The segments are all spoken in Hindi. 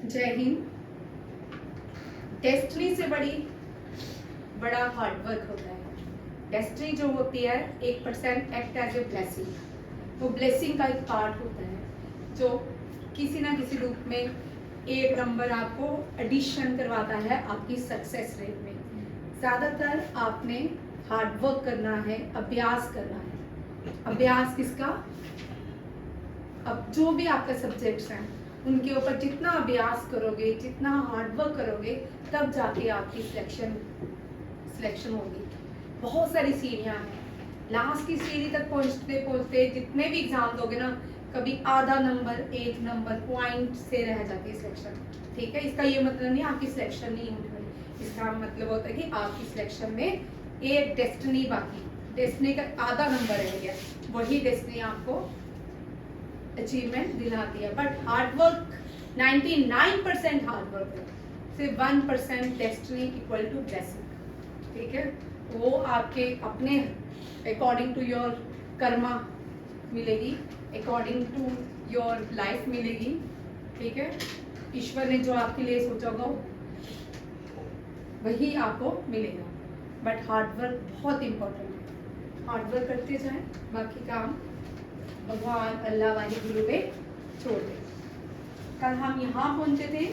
जय हिंद। डेस्टिनी से बड़ा हार्ड वर्क होता है। डेस्टिनी जो होती है 1% एक्ट एज ए ब्लेसिंग, वो ब्लेसिंग का एक पार्ट होता है जो किसी ना किसी रूप में एक नंबर आपको एडिशन करवाता है आपकी सक्सेस रेट में। ज़्यादातर आपने हार्ड वर्क करना है, अभ्यास करना है। अभ्यास किसका? अब जो भी आपका सब्जेक्ट्स हैं उनके ऊपर जितना अभ्यास करोगे, जितना हार्ड वर्क करोगे, तब जाके आपकी सिलेक्शन होगी। बहुत सारी सीढ़ियाँ हैं, लास्ट की सीढ़ी तक पहुँचते पहुँचते जितने भी एग्जाम दोगे ना, कभी आधा नंबर, 1 नंबर पॉइंट से रह जाती है सिलेक्शन। ठीक है, इसका ये मतलब नहीं आपकी सिलेक्शन नहीं होने वाली। इसका मतलब होता है कि आपकी सिलेक्शन में एक डेस्टिनी बाकी, डेस्टिनी का आधा नंबर रह गया, वही डेस्टिनी आपको अचीवमेंट दिलाती है। But hard work 99% hard work है, सिर्फ 1% डेस्टिनी इक्वल टू ब्लेसिंग। ठीक है, वो आपके अपने अकॉर्डिंग टू योर कर्मा मिलेगी, अकॉर्डिंग टू योर लाइफ मिलेगी। ठीक है, ईश्वर ने जो आपके लिए सोचा होगा वही आपको मिलेगा। बट हार्ड वर्क बहुत इंपॉर्टेंट है। हार्ड वर्क करते जाएं, बाकी काम भगवान अल्लाह वाली गुरु पे छोड़ दें। कल हम यहाँ पहुँचे थे,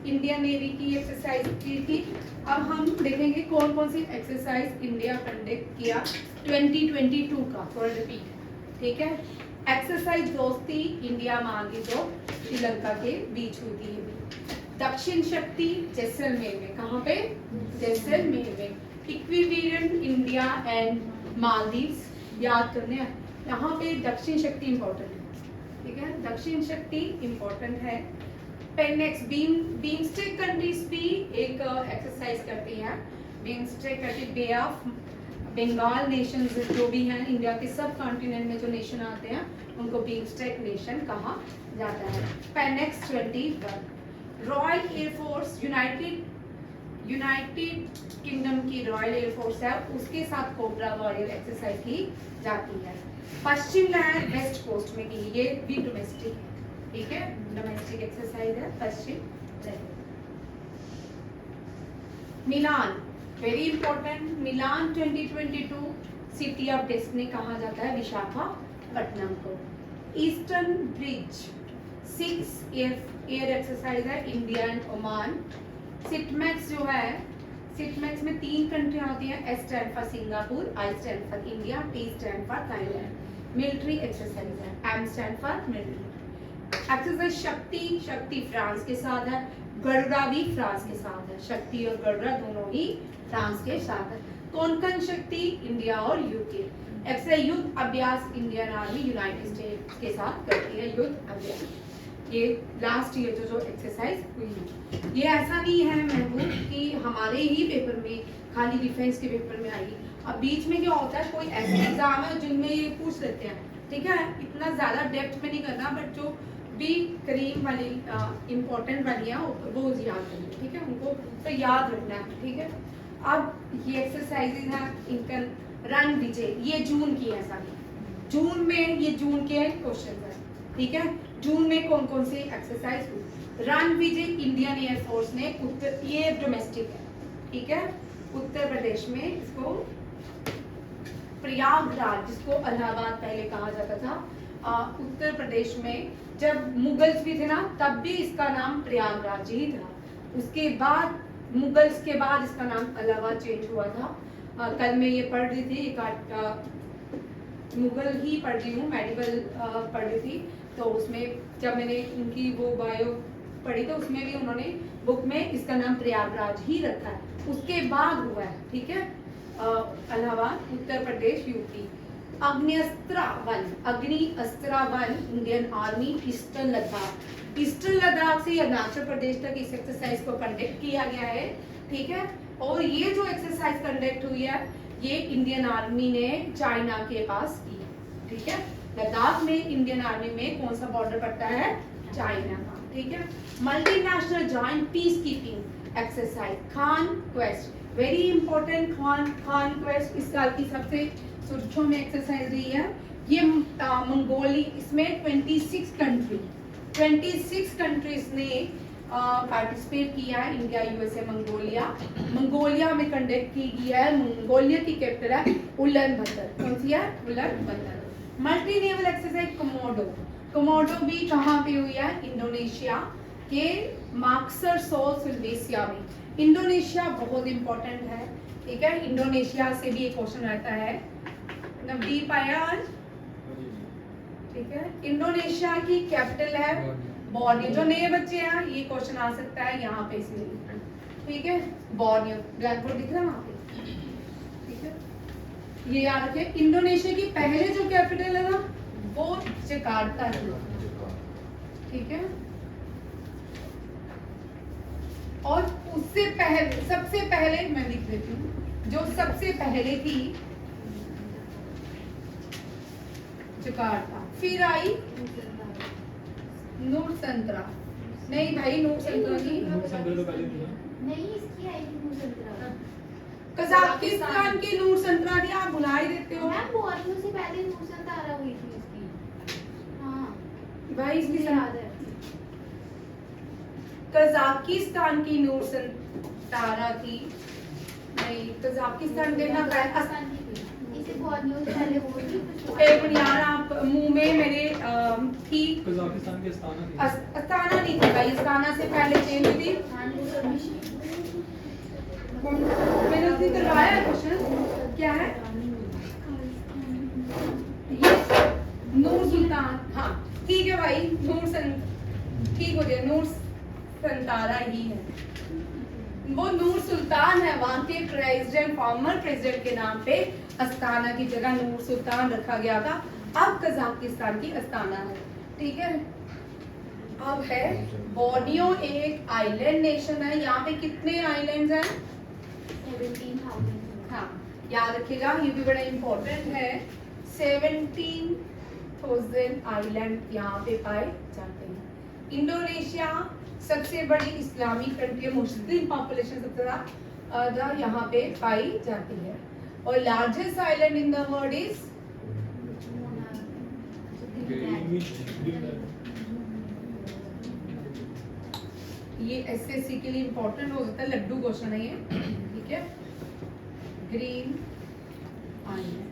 इंडियन नेवी की एक्सरसाइज की थी। अब हम देखेंगे कौन कौन सी एक्सरसाइज इंडिया कंडक्ट किया 2022 का, फॉर रिपीट। ठीक है, एक्सरसाइज दोस्ती इंडिया मांगी जो श्रीलंका के बीच हुई थी। दक्षिण शक्ति जैसलमेर में, कहाँ पे? जैसलमेर में। इक्विवेलेंट इंडिया एंड मालदीव्स, याद करने हैं यहाँ पे। दक्षिण शक्ति इंपॉर्टेंट है। ठीक है, दक्षिण शक्ति इंपॉर्टेंट है। पेनेक्स बीमस्टेक कंट्रीज भी एक एक्सरसाइज करती हैं। BIMSTEC country, bay of Bengal nations जो भी हैं, इंडिया के सब कॉन्टिनेंट में जो नेशन आते हैं उनको बीमस्टेक नेशन कहा जाता है। Painex 21। Royal air force, United kingdom की रॉयल एयरफोर्स है, उसके साथ कोबरा वॉरियर एक्सरसाइज की जाती है। पश्चिम लहर वेस्ट कोस्ट में की, ये भी डोमेस्टिक है। ठीक है, डोमेस्टिक एक्सरसाइज है Paschim Lehar. Milan, very important. Milan 2022 city of destiny कहा जाता है विशाखापट्टनम को। ईस्टर्न ब्रिज 6 एयर एक्सरसाइज है इंडिया एंड ओमान। सिटमैक्स जो है, सिटमैक्स में 3 कंट्रियां होती हैं। S stand for Singapore, I stand for India, T stand for Thailand. Military exercise है, M stand for military. Exercise Shakti France के साथ है, गरुड़ा भी फ्रांस के साथ है। शक्ति और गरुड़ा दोनों ही फ्रांस के साथ है। कोंकण शक्ति इंडिया और यूके। एक्सरसाइज युद्ध अभ्यास इंडियन आर्मी यूनाइटेड स्टेट्स के साथ करती है, युद्ध अभ्यास। ये लास्ट ईयर जो एक्सरसाइज हुई है, ये ऐसा नहीं है महबूब कि हमारे ही पेपर में, खाली डिफेंस के पेपर में आएगी। अब बीच में क्या होता है, कोई ऐसे एग्जाम है जिनमें ये पूछ लेते हैं। ठीक है, इतना ज्यादा डेप्थ में नहीं करना, बट जो भी करीब वाली इम्पोर्टेंट वाली है वो याद करनी। ठीक है, उनको तो याद रखना है। ठीक है, अब ये एक्सरसाइजेज है इनका। रन विजय, ये जून की है सारी, जून में ये जून के क्वेश्चन है। ठीक है, जून में कौन कौन सी एक्सरसाइज हुई? रन विजय इंडियन एयरफोर्स ने उत्तर, ये डोमेस्टिक है। ठीक है, उत्तर प्रदेश में इसको प्रयागराज, जिसको इलाहाबाद पहले कहा जाता था, उत्तर प्रदेश में जब मुगल्स भी थे ना, तब भी इसका नाम प्रयागराज ही था। उसके बाद मुगल्स के बाद इसका नाम इलाहाबाद चेंज हुआ था। कल मैं ये पढ़ रही थी, मुगल ही पढ़ रही हूँ, मेडिकल पढ़ रही थी, तो उसमें जब मैंने उनकी वो बायो पढ़ी तो उसमें भी उन्होंने बुक में इसका नाम प्रयागराज ही रखा है। उसके बाद हुआ है। ठीक है, इलाहाबाद, उत्तर प्रदेश, यूपी। अग्नि अस्त्रा one Indian army eastern Ladakh. Eastern Ladakh से अरुणाचल प्रदेश तक इस एक्सरसाइज को कंडक्ट किया गया है। ठीक है, और ये जो एक्सरसाइज कंडक्ट हुई है ये इंडियन आर्मी ने चाइना के पास की। ठीक है, लद्दाख में इंडियन आर्मी में कौन सा बॉर्डर पड़ता है? चाइना का। ठीक है, multinational joint peace keeping exercise Khan quest, very important. Khan quest इस साल की सबसे सुर्खियों में एक्सरसाइज रही है। ये मंगोली, इसमें 26 कंट्रीज ने पार्टिसिपेट किया है, इंडिया, यूएसए, मंगोलिया। मंगोलिया में कंडक्ट की गई है। मंगोलिया की कैपिटल है उलन बतर। कौन सी है? Ulan Bator. Multi naval exercise Komodo. Komodo भी कहाँ पे हुई है? इंडोनेशिया के मार्क्सर सोल सिल्वेसिया में। इंडोनेशिया बहुत इंपॉर्टेंट है, ठीक है। इंडोनेशिया से भी एक क्वेश्चन रहता है। नवदीप आया आज, ठीक है। इंडोनेशिया की कैपिटल है बोर्नियो। जो नए बच्चे हैं ये क्वेश्चन आ सकता है यहाँ पे, इसलिए ठीक है। बोर्नियो, ब्लैक बोर्ड दिख रहा है वहाँ पे, ठीक है। ये याद रखिए। इंडोनेशिया की पहले जो कैपिटल है ना वो जकार्ता है, ठीक है। और उससे पहले, सबसे पहले मैं लिख देती हूँ, जो सबसे पहले थी जकार्ता, फिर आई नूरसंतरा। नहीं भाई, नूरसंतरा नहीं, इसकी आई थी नूरसंतरा। कजाकिस्तान की नूरसंतरा थी। आप भुला ही देते हो मैम, बोर्नियो से पहले नूरसंतरा हुई थी इसकी। हाँ भाई, इसकी याद है। कजाकिस्तान की नूरसंतरा थी। नहीं, कजाकिस्तान के ना पाकिस्तान की थी। इसे बोर्नियो से पहले वो थी। एक मिनट यार, आप मुंह में मेरे थी। कजाकिस्तान की अस्ताना थी। अस्ताना नहीं थी भाई, अस्ताना से पहले चेंज हुई थी। मैंने उस दिन करवाया है क्वेश्चन, क्या है ये? नूर सुल्तान। हाँ ठीक है भाई, ठीक हो गया, नूर संतारा ही है वो। नूर सुल्तान है, वहां के प्रेसिडेंट, फॉर्मर प्रेसिडेंट के नाम पे अस्ताना की जगह नूर सुल्तान रखा गया था। अब कजाकिस्तान की अस्ताना है, ठीक है। अब है बोर्नियो, एक आइलैंड नेशन है। यहाँ पे कितने आइलैंड्स हैं? 17,000। हाँ याद रखिएगा, ये भी बड़ा इंपॉर्टेंट है। 17,000 आइलैंड यहाँ पे पाए जाते हैं। इंडोनेशिया सबसे बड़ी इस्लामिक कंट्री, मुस्लिम पॉपुलेशन सबसे ज्यादा यहाँ पे पाई जाती है। और largest island in the world is ये एसएससी के लिए इंपॉर्टेंट हो सकता है, लड्डू क्वेश्चन है ये, ठीक है। ग्रीन आइलैंड,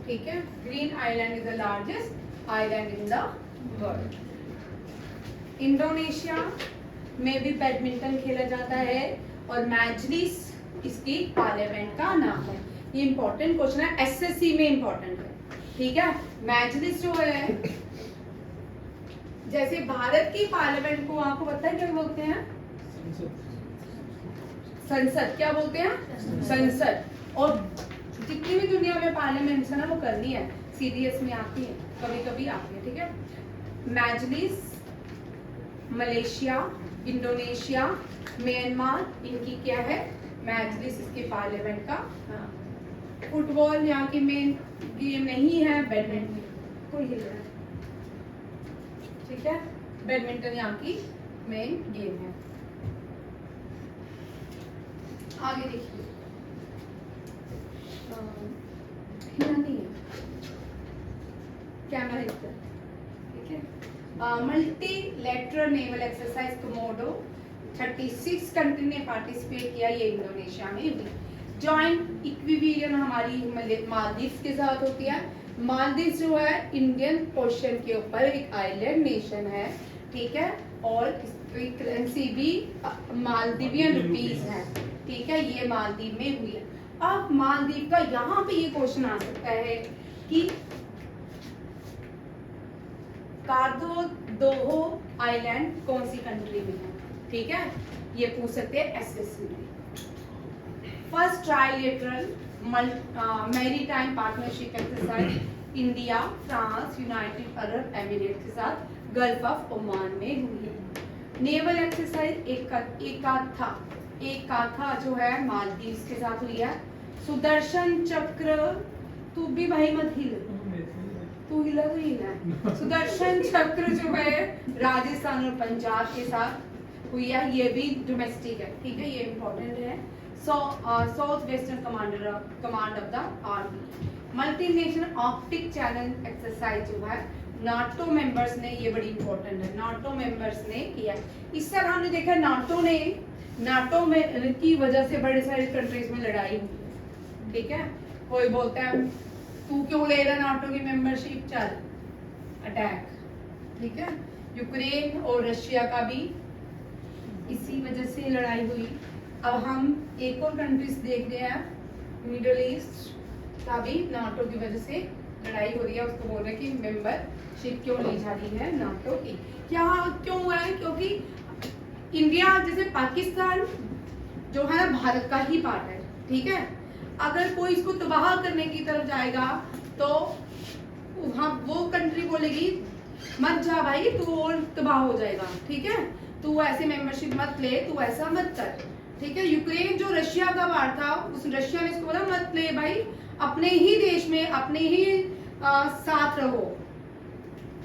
ठीक है। Green island is the largest island in the world. Indonesia में भी बैडमिंटन खेला जाता है और मैजलिस इसकी पार्लियामेंट का नाम है। ये इंपॉर्टेंट क्वेश्चन है, एसएससी में इंपॉर्टेंट है, ठीक है। मैजलिस जो है, जैसे भारत की पार्लियामेंट को आपको पता है क्या बोलते हैं? संसद। क्या बोलते हैं? संसद। और जितनी भी दुनिया में पार्लियामेंट है ना वो करनी है, सीडीएस में आती है, कभी कभी आती है, ठीक है। मैजलिस मलेशिया, इंडोनेशिया, म्यांमार, इनकी क्या है? मैजलिस इसके पार्लियामेंट का। फुटबॉल यहाँ की मेन गेम नहीं है, बैडमिंटन कोई हिल रहा है, ठीक है। बैडमिंटन यहाँ की मेन गेम है। आगे देखिए, नहीं है कैमरा इधर, ठीक है। Multilateral naval exercise Komodo 36 country ने पार्टिसिपेट किया, ये इंडोनेशिया में हुई। जॉइंट इक्विलिब्रियम हमारी मालदीव्स के साथ होती है। मालदीव्स जो है इंडियन ओशन के ऊपर एक आइलैंड नेशन है, ठीक है। और इसकी करेंसी भी मालदीवियन रुपीस है, ठीक है। ये मालदीव में हुई है। अब मालदीव का यहाँ पे ये क्वेश्चन आ सकता है कि कार्दोदोहो आइलैंड कौन सी कंट्री में है, ठीक है। ये पूछ सकते हैं एसएससी में। First trilateral maritime partnership exercise India, France, United Arab emirate के साथ गल्फ ऑफ ओमान में हुई है। नेवल एक्सरसाइज एकाथा जो है मालदीव्स के साथ हुई है। सुदर्शन चक्र, तू भी भाई मत हिल, तू हिला तो हिला है। सुदर्शन चक्र जो है राजस्थान और पंजाब के साथ हुई है, ये भी डोमेस्टिक है, ठीक है। ये इंपॉर्टेंट है। South western command of the army. Multinational optic channel exercise जो है नाटो मेंबर्स ने, ये बड़ी इंपॉर्टेंट है, नाटो मेंबर्स ने किया। इस तरह हमने देखा नाटो में की वजह से बड़े सारे कंट्रीज में लड़ाई हुई, ठीक है। कोई बोलता है तू क्यों ले रहा नाटो की मेंबरशिप, चल अटैक, ठीक है। यूक्रेन और रशिया का भी इसी वजह से लड़ाई हुई। अब हम एक और कंट्रीज देख रहे हैं, मिडल ईस्ट का भी नाटो की वजह से लड़ाई हो रही है। उसको बोल रहे हैं कि मेंबरशिप क्यों ली जा रही है नाटो की, क्या क्यों हुआ है? क्योंकि इंडिया जैसे पाकिस्तान जो है ना भारत का ही पार्ट है, ठीक है। अगर कोई इसको तबाह करने की तरफ जाएगा तो वहाँ वो कंट्री बोलेगी मत जा भाई, तू और तबाह हो जाएगा, ठीक है, तू ऐसे मेंबरशिप मत ले, तू ऐसा मत कर, ठीक है। यूक्रेन जो रशिया का पार्ट था, उस रशिया ने इसको बोला मत ले भाई, अपने ही देश में अपने ही साथ रहो,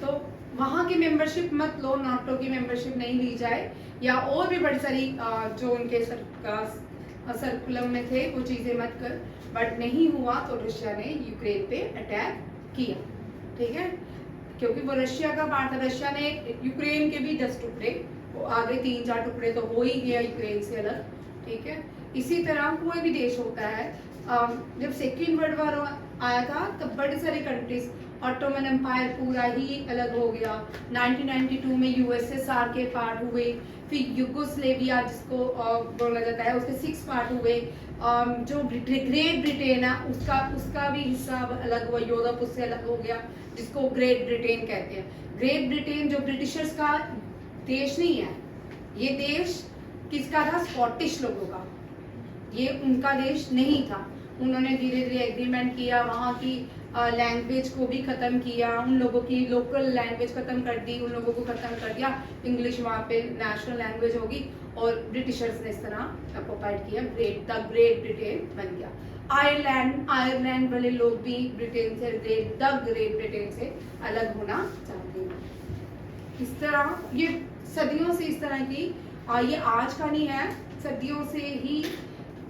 तो वहां की मेंबरशिप मत लो, नाटो की मेंबरशिप नहीं ली जाए। या और भी बड़ी सारी जो उनके सर्कुलम में थे वो चीजें मत कर, बट नहीं हुआ तो रशिया ने यूक्रेन पे अटैक किया, ठीक है। क्योंकि वो रशिया का पार्ट था, रशिया ने यूक्रेन के भी 10 टुकड़े, वो आगे 3-4 टुकड़े तो हो ही गया यूक्रेन से अलग, ठीक है। इसी तरह कोई भी देश होता है, जब सेकेंड वर्ल्ड वॉर आया था तब बड़े सारे कंट्रीज, ऑटोमन एम्पायर पूरा ही अलग हो गया, 1992 में यूएसएसआर के पार्ट हुए, फिर यूगोस्लेविया जिसको बोला जाता है उसके 6 पार्ट हुए, जो ग्रेट ब्रिटेन है उसका भी हिस्सा अलग हुआ, यूरोप उससे अलग हो गया जिसको ग्रेट ब्रिटेन कहते हैं। ग्रेट ब्रिटेन जो ब्रिटिशर्स का देश नहीं है, ये देश किसका था? स्कॉटिश लोगों का, ये उनका देश नहीं था। उन्होंने धीरे धीरे एग्रीमेंट किया, वहाँ की लैंग्वेज को भी खत्म किया, उन लोगों की लोकल लैंग्वेज खत्म कर दी, उन लोगों को खत्म कर दिया, इंग्लिश वहाँ पे नेशनल लैंग्वेज होगी, और ब्रिटिशर्स ने इस तरह ऑक्युपाइड किया, द ग्रेट ब्रिटेन बन गया। आयरलैंड वाले लोग भी ब्रिटेन से द ग्रेट ब्रिटेन से अलग होना चाहते हैं। इस तरह ये सदियों से इस तरह की ये आज का नहीं है, सदियों से ही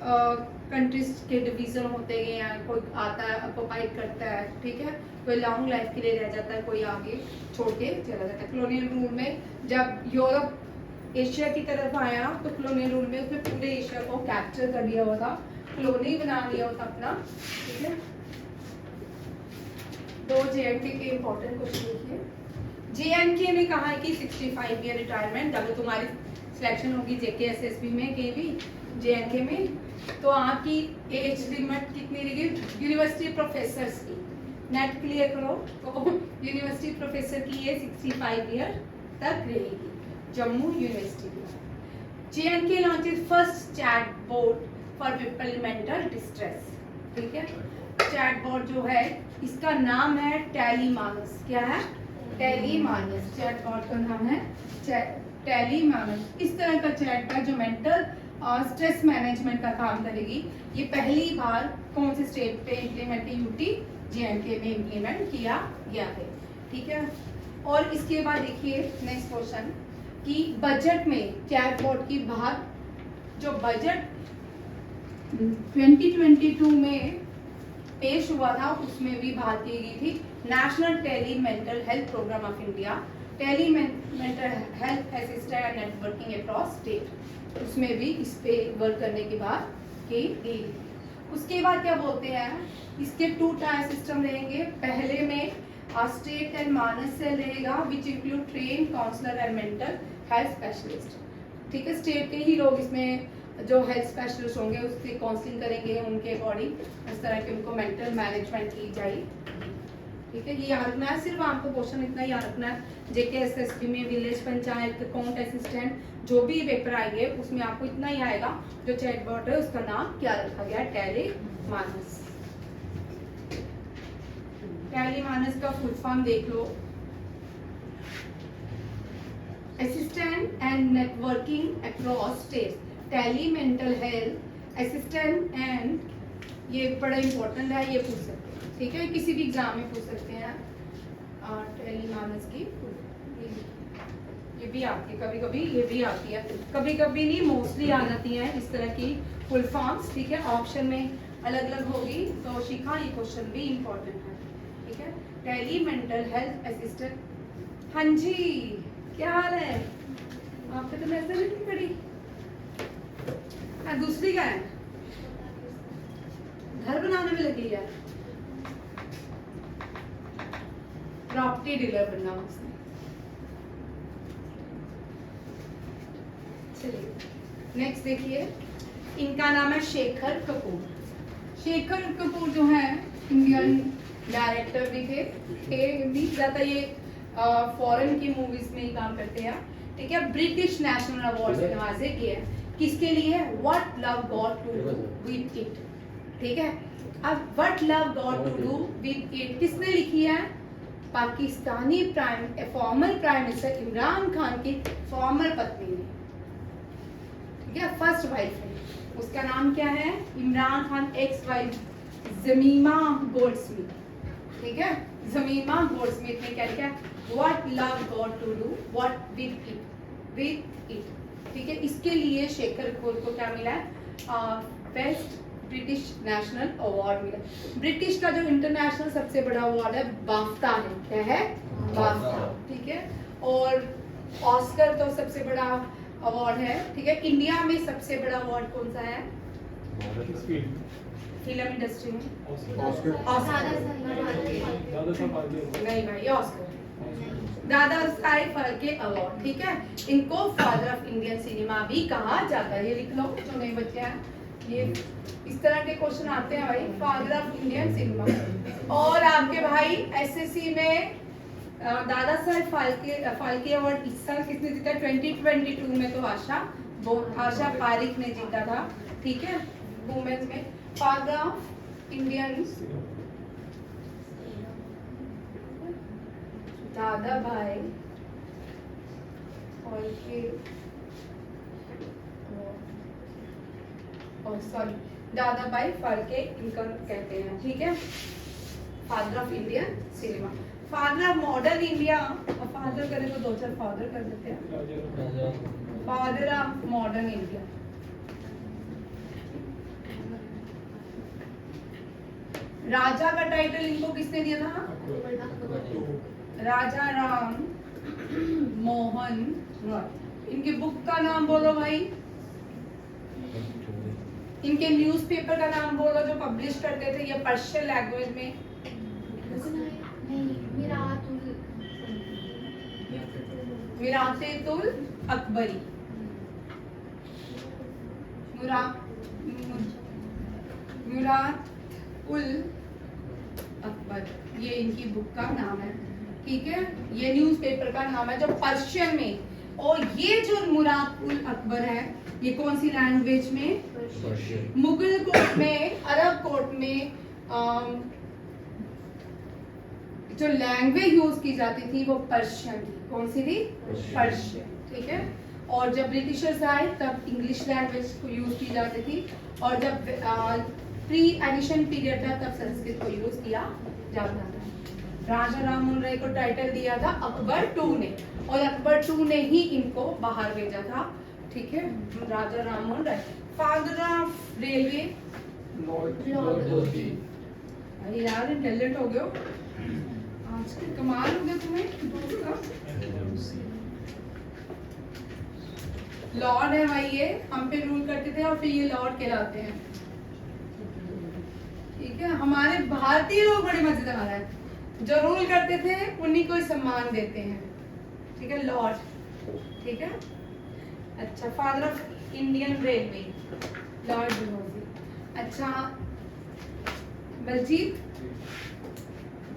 कंट्रीज के डिवीजन होते गए हैं, कोई आता है ऑक्युपाइड करता है, ठीक है, कोई लॉन्ग लाइफ के लिए रह जाता है, कोई आगे छोड़ के चला जाता है। कॉलोनियल रूल में जब यूरोप एशिया की तरफ आया तो कॉलोनियल रूल में उसने पूरे एशिया को कैप्चर कर लिया हुआ था, कॉलोनी बना लिया होता अपना, ठीक है। तो जेएनके के इंपॉर्टेंट क्वेश्चन देखिए। जेएनके ने कहा है कि 65 ईयर रिटायरमेंट, अगर तुम्हारी सिलेक्शन होगी जेके एसएसबी में कहीं भी जेएनके में, तो आपकी एज लिमिट कितनी रहेगी? यूनिवर्सिटी प्रोफेसर्स की नेट क्लियर करो तो यूनिवर्सिटी प्रोफेसर की ये 65 ईयर तक रहेगी, जम्मू यूनिवर्सिटी की। JNK launches first chatbot for people in mental distress, ठीक है। चैटबॉट जो है इसका नाम है टेलीमानस, क्या है? टेलीमानस, चैटबॉट का नाम है टेलीमानस। इस तरह का चैटबॉट जो मेंटल और स्ट्रेस मैनेजमेंट का काम करेगी, ये पहली बार कौन से स्टेट पे इम्प्लीमेंट की? यूटी जेएनके में इम्प्लीमेंट किया गया है, ठीक है। और इसके बाद देखिए नेक्स्ट क्वेश्चन कि बजट में चैटबॉट की बात, जो बजट 2022 में पेश हुआ था उसमें भी बात की गई थी, national tele mental health programme of India, tele mental health assistant and networking across state, उसमें भी इस पे वर्क करने की बात की गई। उसके बाद क्या बोलते हैं, इसके 2 टायर सिस्टम रहेंगे। पहले में स्टेट एंड मानस सेल रहेगा which include train counsellor and mental health specialist, ठीक है। स्टेट के ही लोग इसमें जो हेल्थ स्पेशलिस्ट होंगे उसकी काउंसलिंग करेंगे, उनके अकॉर्डिंग इस तरह के उनको मेंटल मैनेजमेंट की जाए, ठीक है। ये याद रखना है, सिर्फ आपको क्वेश्चन इतना याद रखना है, जेके एसएसबी में विलेज पंचायत अकाउंट असिस्टेंट जो भी पेपर आएंगे उसमें आपको इतना ही आएगा, जो चैटबॉट है उसका नाम क्या रखा गया? टेलीमानस। टेलीमानस का फुल फॉर्म देख लो, assistant and networking across state, tele mental health assistant and, ये बड़ा इंपॉर्टेंट है, ये पूछ सकते हैं, ठीक है, किसी भी एग्जाम में पूछ सकते हैं। टेलीमानस की ये भी आती है, कभी कभी ये भी आती है, कभी कभी नहीं, मोस्टली आ जाती है इस तरह की फुल फॉर्म्स, ठीक है। ऑप्शन में अलग अलग होगी तो शिखा, ये क्वेश्चन भी इंपॉर्टेंट है, ठीक है। Tele mental health assistant. हाँ जी, क्या हाल है आपके? तो मैसेज नहीं पड़ी। हाँ, दूसरी का है, घर बनाने में लगी है, प्रॉपर्टी डीलर बनना उसने। चलिए नेक्स्ट देखिए, इनका नाम है शेखर कपूर। शेखर कपूर जो है इंडियन डायरेक्टर भी थे, ज्यादा ये फॉरेन की मूवीज में ही काम करते हैं, ठीक है। ब्रिटिश नेशनल अवार्ड से नवाजे किए हैं। किसके लिए? What love got to do with it, ठीक है। अब what love got to do with it किसने लिखी है? Pakistani former prime minister Imran Khan की फॉर्मर पत्नी ने, ठीक है, फर्स्ट वाइफ है। उसका नाम क्या है? Imran Khan ex wife Jemima Goldsmith, ठीक है। जमीमा गोल्डस्मिथ ने क्या लिखा है? What love got to do what with it, ठीक है। इसके लिए शेखर कपूर को क्या मिला है? बेस्ट ब्रिटिश नेशनल अवार्ड मिला। ब्रिटिश का जो इंटरनेशनल सबसे बड़ा अवार्ड है बाफ्टा है। क्या है? बाफ्टा, ठीक है। और ऑस्कर तो सबसे बड़ा अवार्ड है, ठीक है। इंडिया में सबसे बड़ा अवार्ड कौन सा है फिल्म इंडस्ट्री में? नहीं भाई, ऑस्कर, दादा साहेब फाल्के अवार्ड, ठीक है। इनको फादर ऑफ इंडियन सिनेमा भी कहा जाता है। ये लिख लो जो नहीं बचे हैं, ये इस तरह के क्वेश्चन आते हैं भाई, फादर ऑफ इंडियन सिनेमा। और आपके भाई एसएससी में दादा साहेब फाल्के अवार्ड इस साल किसने जीता? 2022 में तो आशा पारिक ने जीता था, ठीक है, वुमेन्स में। फादर ऑफ इंडियन दादा भाई फाल्के, सॉरी, दादा भाई फाल्के इनका कहते हैं, ठीक है, father of Indian cinema. Father of modern India, father करें तो दो चार फादर कर देते हैं। फादर ऑफ मॉडर्न इंडिया, राजा का टाइटल इनको किसने दिया था? राजा राम मोहन रॉय। इनके बुक का नाम बोलो भाई, इनके न्यूज़पेपर का नाम बोलो जो पब्लिश करते थे ये पर्शियन लैंग्वेज में। मिरातेतुल अकबरी, मुरातुल अकबर, ये इनकी बुक का नाम है, ठीक है। ये न्यूज़पेपर का नाम है जो पर्शियन में। और ये जो मुरातुल अकबर है ये कौन सी लैंग्वेज में? मुगल कोर्ट में, अरब कोर्ट में जो लैंग्वेज यूज की जाती थी वो पर्शियन थी। कौन सी थी? पर्शियन, ठीक है। और जब ब्रिटिशर्स आए तब इंग्लिश लैंग्वेज को यूज की जाती थी, और जब प्री एडिशन पीरियड था तब संस्कृत को यूज किया जाता था। राजा राममोहन राय को टाइटल दिया था अकबर टू ने, और अकबर टू ने ही इनको बाहर भेजा था, ठीक है, Raja Rammohan Roy. Father of railway अरे यार इंटेलिजेंट हो गए आज के, कमाल हो गया तुम्हें। लॉर्ड है भाई, ये हम पे रूल करते थे और फिर ये लॉर्ड कहलाते हैं, ठीक है। हमारे भारतीय लोग बड़े मजेदार हैं, जो रूल करते थे उन्हीं को सम्मान देते हैं, ठीक है, लॉर्ड, ठीक है। अच्छा, father of Indian railway Lord Dalhousie. अच्छा बलजीत,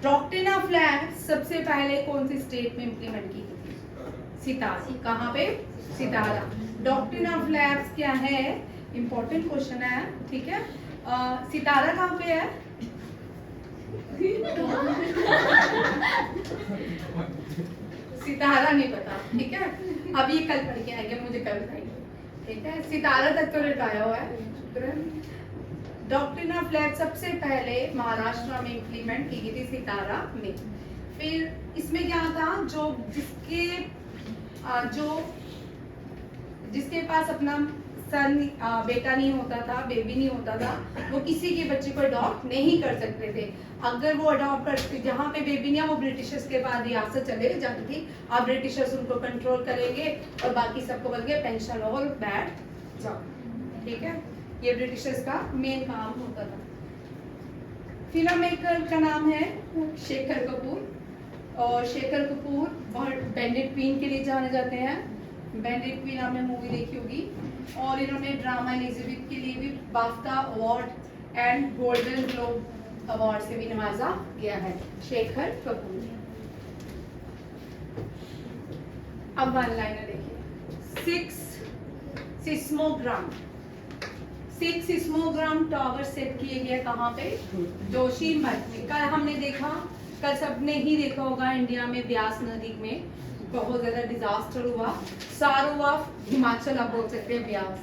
डॉक्ट्रिन ऑफ लैंड सबसे पहले कौन सी स्टेट में इंप्लीमेंट की थी? सितारा। कहाँ पे? सितारा। डॉक्ट्रिन ऑफ लैब्स क्या है? इंपॉर्टेंट क्वेश्चन है, ठीक है। सितारा कहाँ पे है? सितारा नहीं पता, ठीक है। अब ये कल पढ़ के आएंगे, मुझे कल बताएंगे, ठीक है। सितारा तक तो रटाया हुआ है। डॉक्ट्रिन ऑफ लैंड सबसे पहले महाराष्ट्र में इंप्लीमेंट की गई थी, सितारा में। फिर इसमें क्या था, जो जिसके पास अपना सन बेटा नहीं होता था, बेबी नहीं होता था, वो किसी के बच्चे को अडॉप्ट नहीं कर सकते थे। अगर वो अडॉप्ट करते, जहाँ पे बेबी नहीं है वो ब्रिटिशर्स के बाद रियासत चले जाती थी। अब ब्रिटिशर्स उनको कंट्रोल करेंगे और बाकी सबको बोलेंगे पेंशन और बैठ जाओ, ठीक है। ये ब्रिटिशर्स का मेन काम होता था। फिल्म मेकर का नाम है शेखर कपूर, और शेखर कपूर बहुत बैंडिट क्वीन के लिए जाने जाते हैं। बैंडिट क्वीन आपने मूवी देखी होगी, और इन्होंने ड्रामा एलिजाबेथ के लिए भी BAFTA award and golden globe award से भी नवाजा गया है शेखर कपूर। अब वन लाइनर देखिए, 6 सिस्मोग्राम टावर सेट किए गए कहाँ पे? जोशीमठ में। कल हमने देखा, कल सबने ही देखा होगा, इंडिया में ब्यास नदी में बहुत ज्यादा डिजास्टर हुआ। सारो ऑफ हिमाचल आप बोल सकते हैं ब्यास,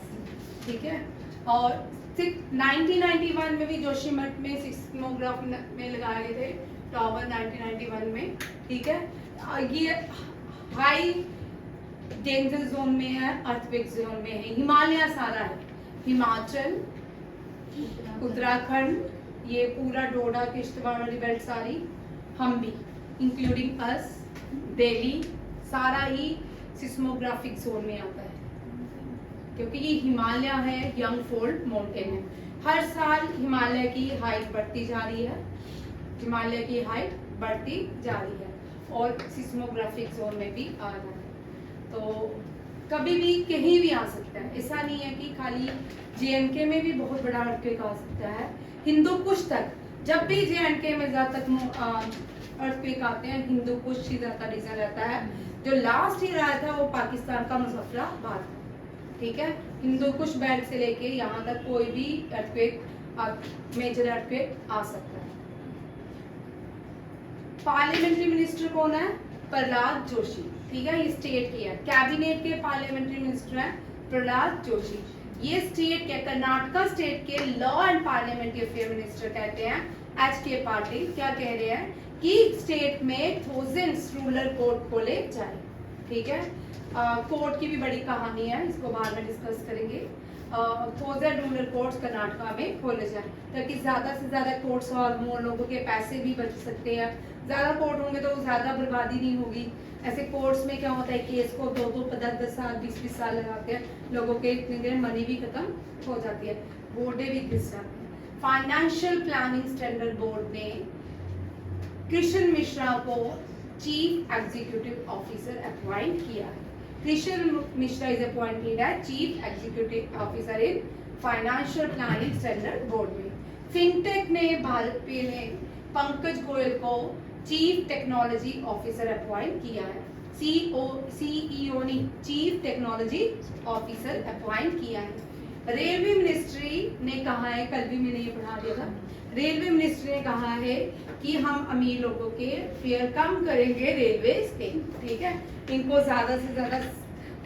ठीक है। और 1991 में भी जोशीमठ में सिस्मोग्राफ में लगाए गए थे टावर 1991 में, ठीक है। ये हाई डेंजर जोन में है, अर्थक्वेक जोन में है। हिमालय सारा है, हिमाचल, उत्तराखंड, ये पूरा डोडा किश्तवाड़ वाली बेल्ट सारी, हम भी इंक्लूडिंग अस, दिल्ली, सारा ही सिस्मोग्राफिक जोन में आता है, क्योंकि ये हिमालय है, यंग फोल्ड माउंटेन है। हर साल हिमालय की हाइट बढ़ती जा रही है, हिमालय की हाइट बढ़ती जा रही है, और सिस्मोग्राफिक जोन में भी आ रहा है। तो कभी भी कहीं भी आ सकता है, ऐसा नहीं है कि खाली JNK में भी बहुत बड़ा अर्थक्वेक आ सकता है। हिंदू कुश तक, जब भी JNK में ज्यादातर अर्थक्वेक आते हैं, हिंदू कुश ही ज्यादा रीजन रहता है। जो लास्ट ईयर आया था वो पाकिस्तान का मुजफ्फराबाद था, ठीक है। हिंदू कुश बेल्ट से लेके यहाँ तक कोई भी अर्थक्वेक, मेजर अर्थक्वेक आ सकता है। पार्लियामेंट्री मिनिस्टर कौन है? प्रहलाद जोशी, ठीक है। ये स्टेट की है, कैबिनेट के पार्लियामेंट्री मिनिस्टर है प्रहलाद जोशी। ये स्टेट के, कर्नाटका स्टेट के law and parliamentary affair minister कहते हैं HK पाटिल। क्या कह रहे हैं कि स्टेट में 1000 रूरल कोर्ट खोले जाए, ठीक है। कोर्ट की भी बड़ी कहानी है, इसको बाद में डिस्कस करेंगे। 1000 रूरल कोर्ट्स कर्नाटका में खोले जाए, ताकि ज्यादा से ज्यादा कोर्ट्स और मोर लोगों के पैसे भी बच सकते हैं। ज्यादा कोर्ट होंगे तो ज्यादा बर्बादी नहीं होगी। ऐसे कोर्ट्स में क्या होता है, केस को 2-2, 10-10 साल, 20-20 साल लगाते हैं, लोगों के इतनी देर मनी भी खत्म हो जाती है, बोर्डे भी घिस जाते हैं। फाइनेंशियल प्लानिंग स्टैंडर्ड बोर्ड ने कृष्ण मिश्रा को चीफ एग्जीक्यूटिव ऑफिसर अपॉइंट किया है। Krishna Mishra is appointed as chief executive officer in financial planning standard board में। फिनटेक ने, भारत पे ने पंकज गोयल को चीफ टेक्नोलॉजी ऑफिसर अपॉइंट किया है। CEO ने चीफ टेक्नोलॉजी ऑफिसर अपॉइंट किया है। रेलवे मिनिस्ट्री ने कहा है, कल भी मैंने ये पढ़ा दिया था, रेलवे मिनिस्ट्री ने कहा है कि हम अमीर लोगों के फेयर कम करेंगे रेलवे के, ठीक है। इनको ज्यादा से ज्यादा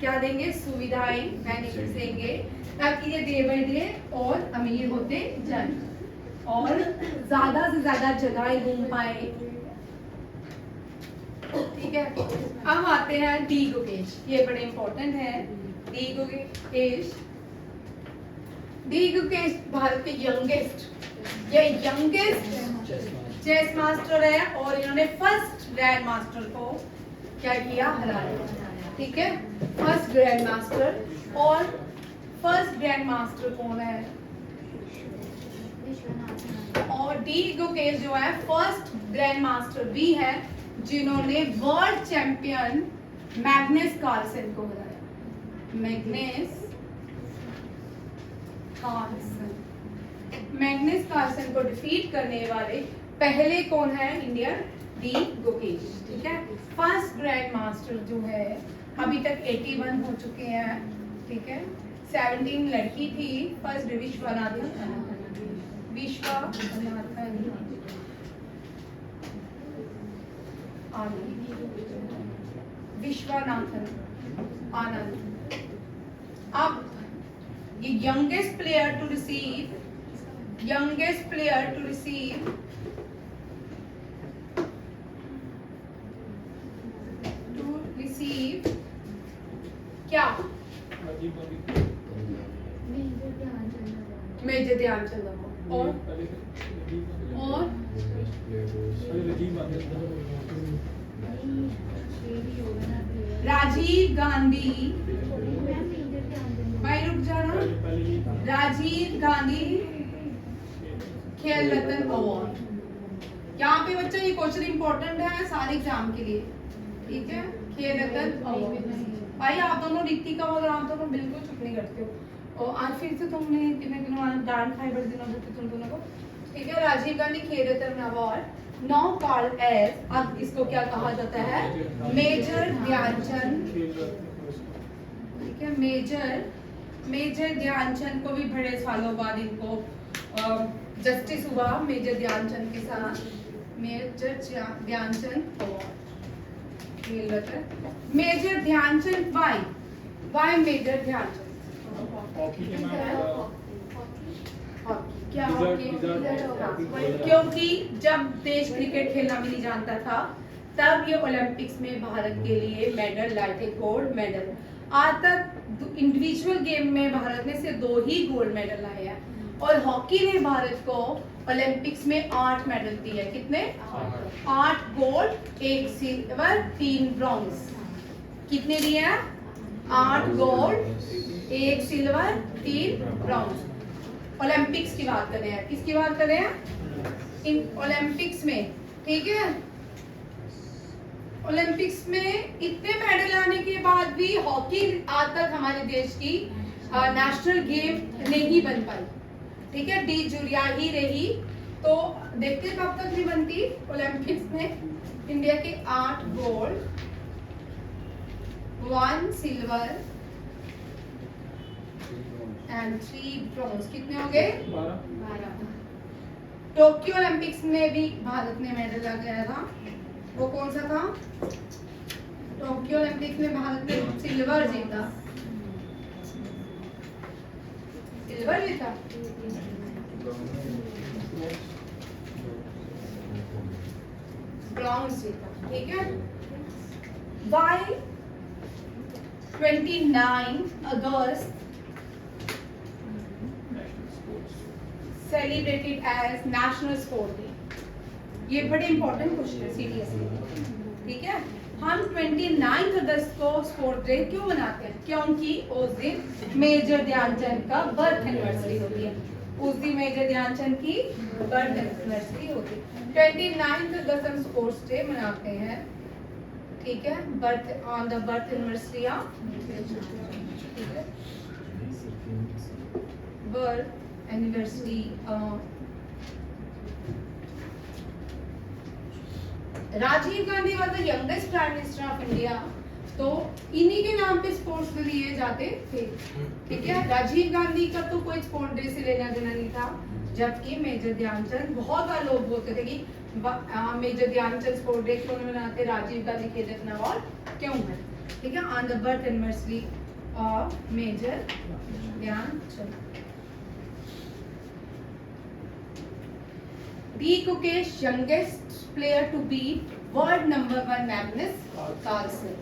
क्या देंगे, सुविधाएं, बेनिफिट्स देंगे, ताकि ये डे बाय डे और अमीर होते जाएं और ज्यादा से ज्यादा जगह घूम पाए, ठीक है। अब आते हैं डी गुकेश, ये बड़े इंपॉर्टेंट है। डी गुकेश भारत के यंगेस्ट चेस मास्टर है, और इन्होंने फर्स्ट ग्रैंड मास्टर को क्या किया, हराया, ठीक है। फर्स्ट ग्रैंड मास्टर, और फर्स्ट ग्रैंड मास्टर कौन है? और डी गुकेश जो है फर्स्ट ग्रैंड मास्टर भी है जिन्होंने वर्ल्ड चैंपियन मैग्नस कार्लसन को हराया। मैग्नस कार्लसन को डिफीट करने वाले पहले कौन है? इंडियन डी गुकेश, ठीक है। फर्स्ट ग्रैंड मास्टर जो है, अभी तक 81 हो चुके हैं, ठीक है। 17 लड़की थी, फर्स्ट विश्वनाथन आनंद। अब ये youngest player to receive क्या? Major Dhyanchand award. Major Dhyanchand award. और राजीव गांधी, मैम मेजर ध्यानचंद भाई रुक जाना, राजीव गांधी खेल रत्न अवार्ड। यहाँ पे बच्चा ये क्वेश्चन इंपॉर्टेंट है सारे एग्जाम के लिए, ठीक है। खेल रत्न अवार्ड। भाई आप दोनों रितिका और आप दोनों बिल्कुल चुप नहीं करते हो, और आज फिर से तुमने कितने दिनों बाद डांट खाई, बड़े दिनों से तुम दोनों को, ठीक है। राजीव गांधी खेल रत्न अवार्ड नाउ कॉल्ड एज, अब इसको क्या कहा जाता है, मेजर ध्यानचंद, ठीक है। मेजर ध्यानचंद को भी बड़े सालों बाद इनको जस्टिस हुआ मेजर ध्यानचंद के साथ, major Dhyanchand award Khel Ratna. Major Dhyanchand why major Dhyanchand, hockey के नाम क्या Wizard- हॉकी? Wizard- क्योंकि जब देश क्रिकेट खेलना भी नहीं जानता था तब ये ओलंपिक्स में भारत के लिए मेडल लाए थे, गोल्ड मेडल। आज तक इंडिविजुअल गेम में भारत ने सिर्फ 2 ही गोल्ड मेडल लाए हैं, और हॉकी ने भारत को ओलंपिक्स में 8 मेडल दिए। कितने? 8 गोल्ड, 1 सिल्वर, 3 ब्रॉन्ज। कितने दिए हैं? 8 गोल्ड, 1 सिल्वर, 3 ब्रॉन्ज। ओलंपिक्स की बात कर रहे हैं, किसकी बात कर रहे हैं? इन ओलंपिक्स में, ठीक है। ओलंपिक्स में इतने मेडल आने के बाद भी हॉकी आज तक हमारे देश की नेशनल गेम नहीं बन पाई, ठीक है। डी जुरिया ही रही। तो देखते कब तक नहीं बनती। ओलंपिक्स में इंडिया के 8 गोल्ड, 1 सिल्वर एंड 3 ब्रॉन्ज। कितने हो गए? 12। टोक्यो ओलंपिक्स में भी भारत ने मेडल लगाया था, वो कौन सा था? टोक्यो ओलंपिक्स में भारत ने सिल्वर जीता, सिल्वर जीता। ब्रॉन्ज जीता, ठीक है। By 29 August celebrated as national sport day. ये बड़े इंपॉर्टेंट क्वेश्चन है सीडीएस, ठीक है। हम 29 अगस्त को स्पोर्ट डे क्यों मनाते हैं? क्योंकि उस दिन मेजर ध्यानचंद का बर्थ एनिवर्सरी होती है। उस दिन मेजर ध्यानचंद की बर्थ एनिवर्सरी होती है। 29 अगस्त हम स्पोर्ट्स डे मनाते हैं, ठीक है। Birth on the birth anniversary of, ठीक है, birth anniversary Rajiv Gandhi was the youngest prime minister of India, तो इन्हीं के नाम पे स्पोर्ट्स डे दिए जाते थे, ठीक है। राजीव गांधी का तो कोई स्पोर्ट डे से लेना देना नहीं था, जबकि मेजर ध्यानचंद, बहुत बार लोग बोलते थे कि मेजर ध्यानचंद स्पोर्ट डे क्यों नहीं मनाते, राजीव गांधी खेल रत्न अवार्ड क्यों है, ठीक है। On the birth anniversary of major Dhyanchand. D Gukesh youngest player to beat world number 1 Magnus Carlsen,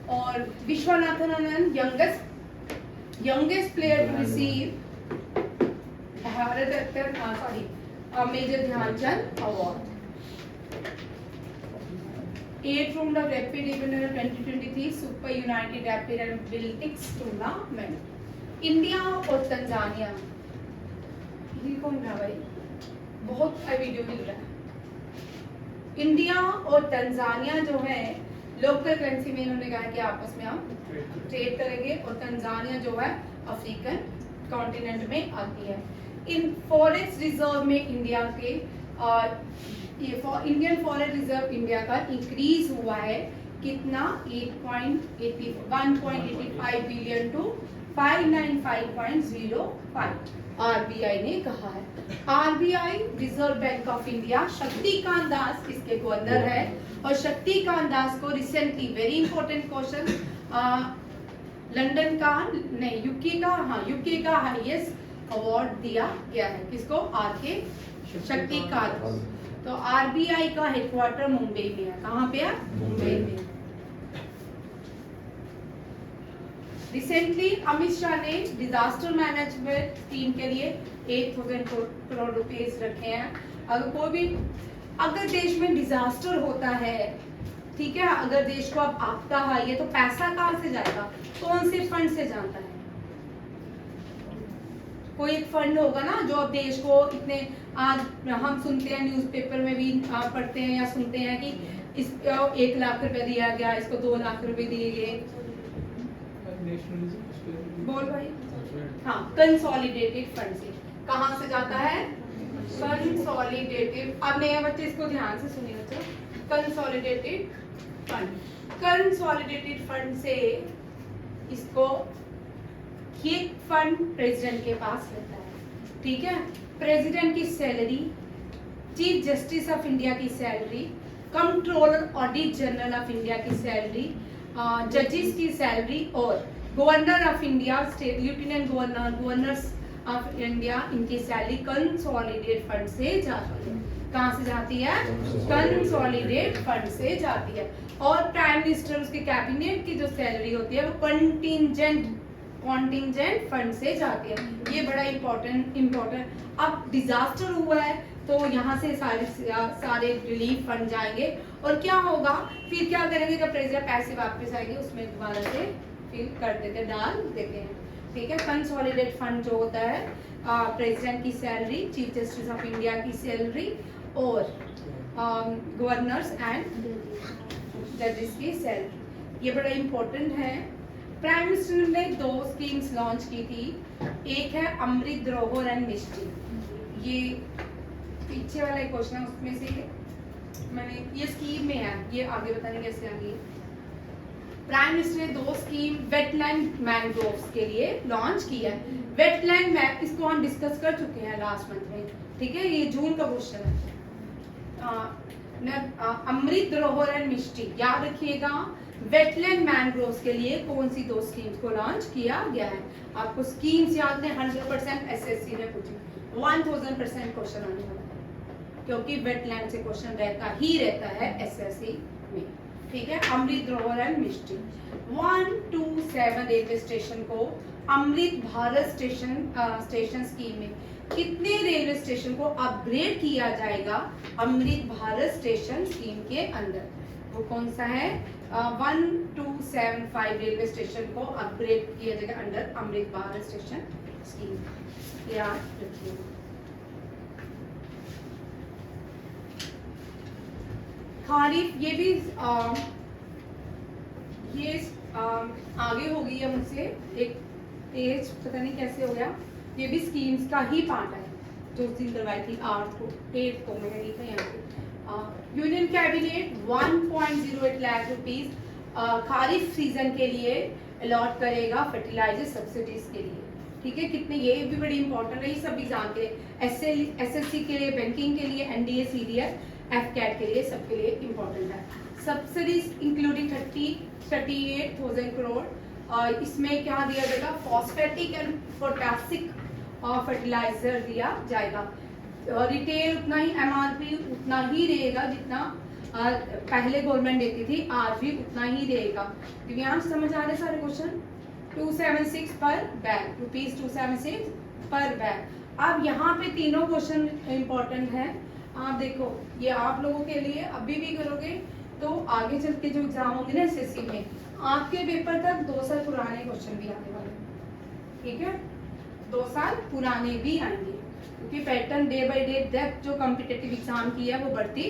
और Viswanathan Anand youngest player to receive Bharat Ratna major Dhyanchand award. 8th round of rapid event 2023 Super United Rapid Athletics Tournament। India और तंजानिया, ये कौन रहा भाई? बहुत वीडियो मिल रहा है। इंडिया और तंजानिया जो है लोकल करेंसी में इन्होंने कहा कि आपस में हम ट्रेड करेंगे, और तंजानिया जो है अफ्रीकन कॉन्टिनेंट में आती है। इन फॉरेस्ट रिजर्व में इंडिया के इंडियन फॉरेस्ट रिजर्व इंडिया का इंक्रीज हुआ है कितना? 1.85 बिलियन टू 595.05 आरबीआई ने कहा है। RBI Reserve Bank of India, Shaktikanta Das इसके गवर्नर है, और शक्तिकांत दास को recently, very important question, London का नहीं यूके का हाईएस्ट अवार्ड दिया गया है। किसको? आरके शक्तिकांत। तो आरबीआई का हेडक्वार्टर मुंबई में है। कहाँ पे है? मुंबई में। रिसेंटली अमित शाह ने डिजास्टर मैनेजमेंट स्कीम के लिए 8,000 करोड़ रुपीस रखे हैं। अगर देश में डिजास्टर होता है, ठीक है, अगर देश को अब आपदा आई है तो पैसा कहाँ से जाएगा, कौन से फंड से जाता है? कोई एक फंड होगा ना जो अब देश को इतने, आज हम सुनते हैं न्यूज़पेपर में भी पढ़ते हैं या सुनते हैं कि इस 1 लाख रुपए दिया गया, इसको 2 लाख रुपए दिए गए। बोल भाई। हाँ, कंसोलिडेटेड फंड से कहाँ से जाता है? कंसोलिडेटेड। अब नए बच्चे इसको ध्यान से सुनिए बच्चों, कंसोलिडेटेड फंड, कंसोलिडेटेड फंड से इसको, ये फंड प्रेसिडेंट के पास रहता है, ठीक है। प्रेसिडेंट की salary, chief justice of India की salary, controller audit general of India की सैलरी, जजेस की सैलरी और governor of India, state lieutenant governor, governors of India, इनकी सैलरी कंसोलिडेटेड फंड से जाती है। कहाँ से जाती है? कंसोलिडेटेड फंड से जाती है। और प्राइम मिनिस्टर, उसके कैबिनेट की जो सैलरी होती है वो कॉन्टिंजेंट फंड से जाती है। ये बड़ा इम्पोर्टेंट। अब डिजास्टर हुआ है तो यहाँ से सारे रिलीफ फंड जाएंगे और क्या होगा, फिर क्या करेंगे, जब प्रेसिडेंट पैसे वापस आएंगे उसमें दोबारा से फिल कर देते, डाल देते हैं, ठीक है। कंसोलिडेटेड फंड जो होता है, प्रेसिडेंट की salary, chief justice of India की सैलरी और गवर्नर्स एंड जजेस की सैलरी, ये बड़ा इम्पोर्टेंट है। प्राइम मिनिस्टर ने 2 स्कीम्स लॉन्च की थी, एक है अमृत धरोहर एंड मिष्टी, ये पीछे वाला एक क्वेश्चन है उसमें से मैंने, ये स्कीम में है, ये आगे बताने कैसे आगे। प्राइम मिनिस्टर ने 2 स्कीम वेटलैंड मैंग्रोव्स के लिए लॉन्च किया है। वेटलैंड मैप, इसको हम डिस्कस कर चुके हैं लास्ट मंथ में, ठीक है, ये जून का क्वेश्चन है। अमृत धरोहर एंड मिष्टी, याद रखिएगा, वेटलैंड मैंग्रोव्स के लिए कौन सी 2 स्कीम्स को लॉन्च किया गया है। आपको स्कीम्स याद है, 100% एसएससी ने पूछी, 1000% क्वेश्चन आने वाला है, क्योंकि वेटलैंड से क्वेश्चन रहता है एसएससी में, ठीक है। अमृत धरोहर एंड मिष्टी। 127 रेलवे स्टेशन को अमृत भारत स्टेशन स्कीम में कितने रेलवे स्टेशन को अपग्रेड किया जाएगा अमृत भारत स्टेशन स्कीम के अंदर? वो कौन सा है? 1275 रेलवे स्टेशन को अपग्रेड किया जाएगा under Amrit Bharat station scheme, याद रखिए। खारिफ, ये भी आगे हो गई है मुझसे एक पेज, पता नहीं कैसे हो गया, ये भी स्कीम्स का ही पार्ट है जो उस दिन करवाई थी 8 को मैंने लिखा यहाँ पे। Union cabinet 1.08 lakh rupees kharif season के लिए अलॉट करेगा फर्टिलाइजर सब्सिडीज के लिए, ठीक है। कितने, ये भी बड़ी इंपॉर्टेंट है, ये सब एग्जाम के लिए, एसएससी के लिए, बैंकिंग के लिए, एनडीए, सीडीएस, एफकैट के लिए, सबके लिए इंपॉर्टेंट है। सब्सिडीज इंक्लूडिंग 38,000 करोड़, और इसमें क्या दिया जाएगा? फॉस्फेटिक एंड पोटासिक फर्टिलाइजर दिया जाएगा। रिटेल उतना ही, एमआरपी उतना ही रहेगा जितना पहले गवर्नमेंट देती थी, आज भी उतना ही रहेगा। दिव्यांश समझ आ रहे सारे क्वेश्चन? 276 पर बैग, ₹276 पर बैग। अब यहाँ पे तीनों क्वेश्चन इंपॉर्टेंट है, आप देखो, ये आप लोगों के लिए अभी भी करोगे तो आगे चल के जो एग्जाम होंगे ना एसएससी में, आपके पेपर तक 2 साल पुराने क्वेश्चन भी आने वाले, ठीक है, 2 साल पुराने भी आएंगे, क्योंकि pattern day by day depth जो कॉम्पिटिटिव एग्जाम की है वो बढ़ती